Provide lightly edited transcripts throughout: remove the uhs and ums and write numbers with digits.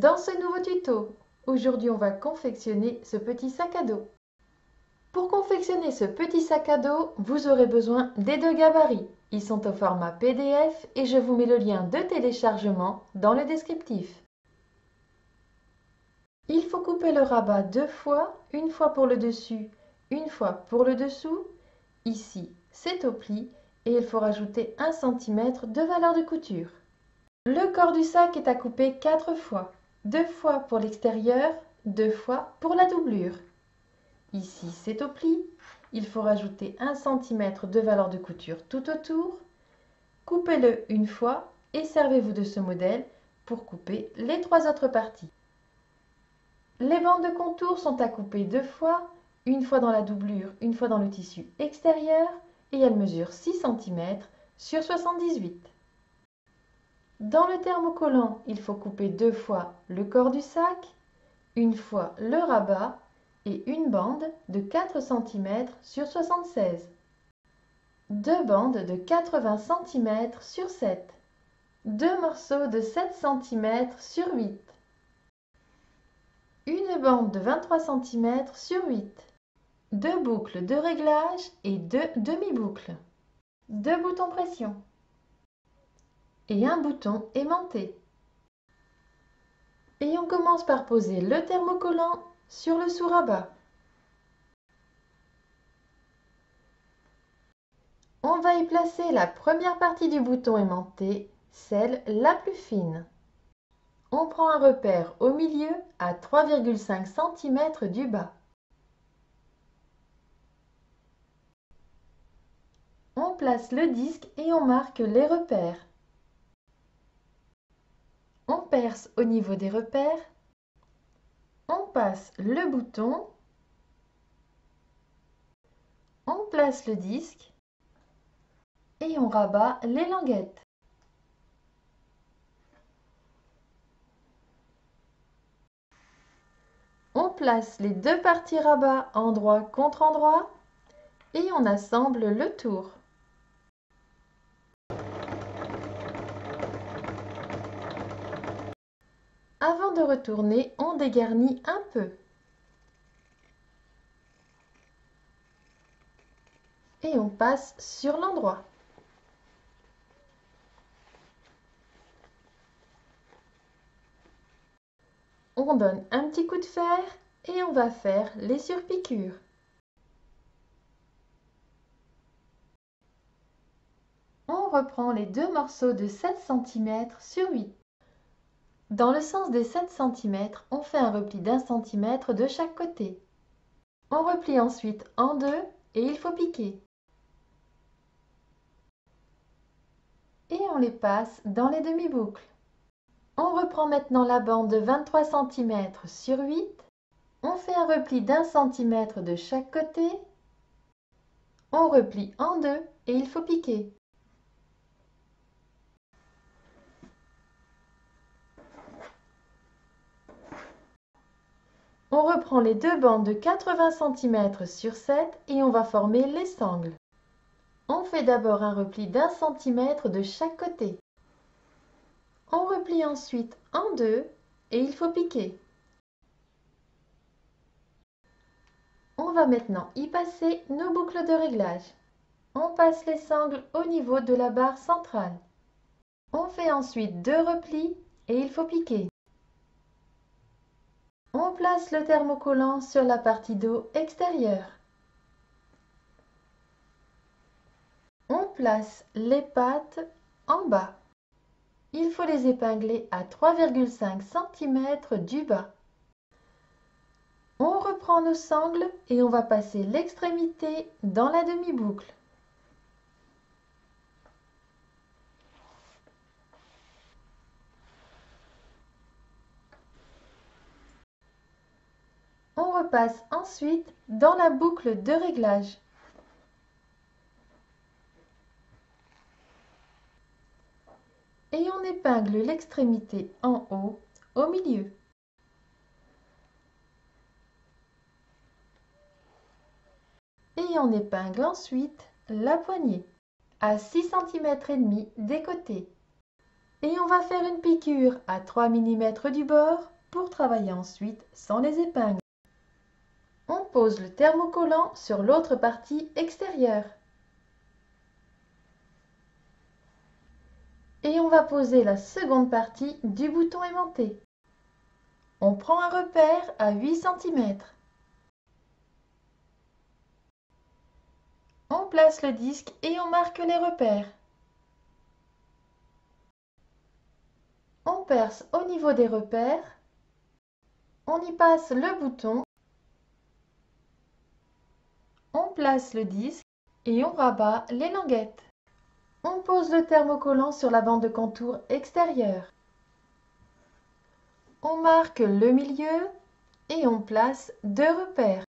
Dans ce nouveau tuto, aujourd'hui on va confectionner ce petit sac à dos. Pour confectionner ce petit sac à dos, vous aurez besoin des deux gabarits. Ils sont au format PDF et je vous mets le lien de téléchargement dans le descriptif. Il faut couper le rabat deux fois, une fois pour le dessus, une fois pour le dessous. Ici, c'est au pli et il faut rajouter 1 cm de valeur de couture. Le corps du sac est à couper 4 fois. 2 fois pour l'extérieur, 2 fois pour la doublure. Ici, c'est au pli. Il faut rajouter 1 cm de valeur de couture tout autour. Coupez-le une fois et servez-vous de ce modèle pour couper les 3 autres parties. Les bandes de contour sont à couper 2 fois, une fois dans la doublure, une fois dans le tissu extérieur, et elles mesurent 6 cm sur 78. Dans le thermocollant, il faut couper 2 fois le corps du sac, une fois le rabat et une bande de 4 cm sur 76. Deux bandes de 80 cm sur 7. Deux morceaux de 7 cm sur 8. Une bande de 23 cm sur 8. Deux boucles de réglage et deux demi-boucles. Deux boutons pression. Et un bouton aimanté. Et on commence par poser le thermocollant sur le sous-rabat. On va y placer la première partie du bouton aimanté, celle la plus fine. On prend un repère au milieu à 3,5 cm du bas. On place le disque et on marque les repères. On perce au niveau des repères. On passe le bouton. On place le disque. Et on rabat les languettes. On place les deux parties rabat endroit contre endroit et on assemble le tour. Avant de retourner, on dégarnit un peu. Et on passe sur l'endroit. On donne un petit coup de fer et on va faire les surpiqûres. On reprend les deux morceaux de 7 cm sur 8. Dans le sens des 7 cm, on fait un repli d'1 cm de chaque côté. On replie ensuite en deux et il faut piquer. Et on les passe dans les demi-boucles. On reprend maintenant la bande de 23 cm sur 8. On fait un repli d'1 cm de chaque côté. On replie en deux et il faut piquer. On reprend les deux bandes de 80 cm sur 7 et on va former les sangles. On fait d'abord un repli d'1 cm de chaque côté. On replie ensuite en deux et il faut piquer. On va maintenant y passer nos boucles de réglage. On passe les sangles au niveau de la barre centrale. On fait ensuite deux replis et il faut piquer. On place le thermocollant sur la partie dos extérieure. On place les pattes en bas. Il faut les épingler à 3,5 cm du bas. On reprend nos sangles et on va passer l'extrémité dans la demi-boucle. On repasse ensuite dans la boucle de réglage. Et on épingle l'extrémité en haut, au milieu. Et on épingle ensuite la poignée à 6,5 cm des côtés. Et on va faire une piqûre à 3 mm du bord pour travailler ensuite sans les épingles. On pose le thermocollant sur l'autre partie extérieure. Et on va poser la seconde partie du bouton aimanté. On prend un repère à 8 cm. On place le disque et on marque les repères. On perce au niveau des repères. On y passe le bouton. On place le disque et on rabat les languettes. On pose le thermocollant sur la bande de contour extérieure. On marque le milieu et on place 2 repères.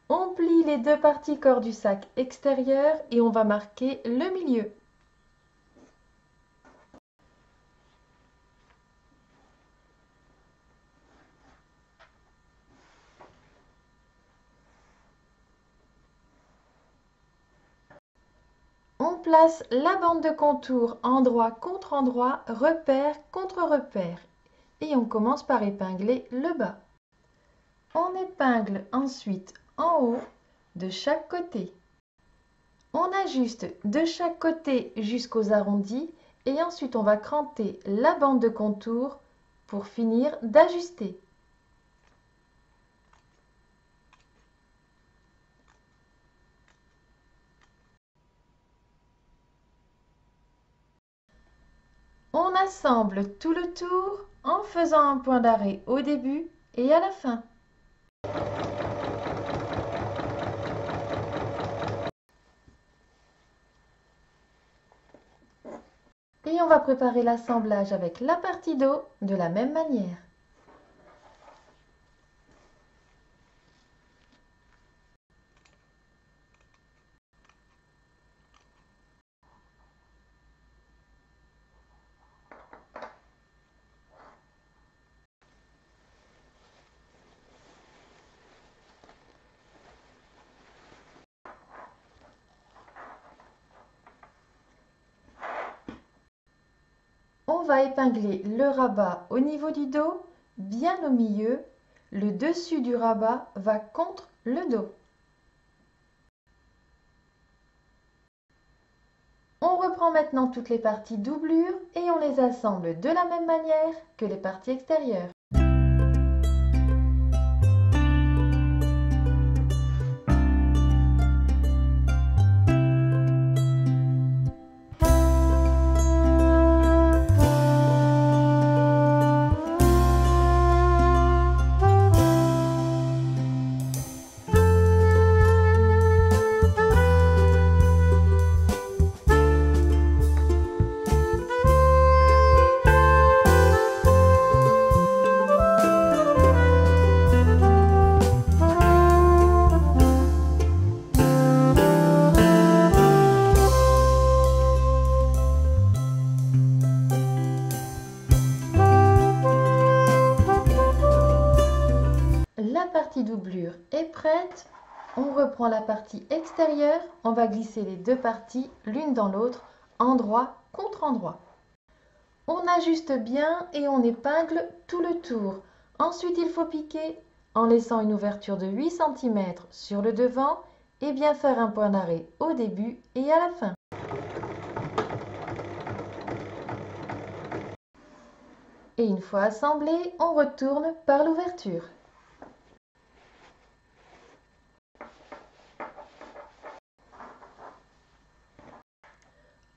On plie les 2 parties corps du sac extérieur et on va marquer le milieu. On place la bande de contour endroit contre endroit, repère contre repère. Et on commence par épingler le bas. On épingle ensuite en haut de chaque côté. On ajuste de chaque côté jusqu'aux arrondis et ensuite on va cranter la bande de contour pour finir d'ajuster. On assemble tout le tour en faisant un point d'arrêt au début et à la fin. Et on va préparer l'assemblage avec la partie dos de la même manière. On va épingler le rabat au niveau du dos, bien au milieu. Le dessus du rabat va contre le dos. On reprend maintenant toutes les parties doublures et on les assemble de la même manière que les parties extérieures. La partie doublure est prête. On reprend la partie extérieure. On va glisser les 2 parties l'une dans l'autre, endroit contre endroit. On ajuste bien et on épingle tout le tour. Ensuite, il faut piquer en laissant une ouverture de 8 cm sur le devant et bien faire un point d'arrêt au début et à la fin. Et une fois assemblé, on retourne par l'ouverture.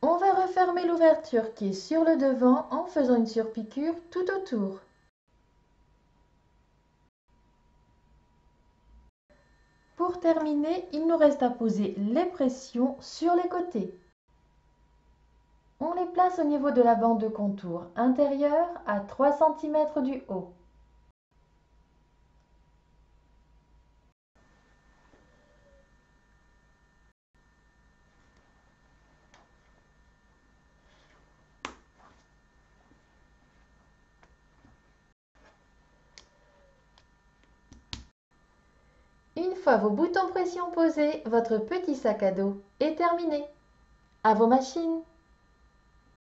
On va refermer l'ouverture qui est sur le devant en faisant une surpiqûre tout autour. Pour terminer, il nous reste à poser les pressions sur les côtés. On les place au niveau de la bande de contour intérieure à 3 cm du haut. Une fois vos boutons pression posés, votre petit sac à dos est terminé. À vos machines!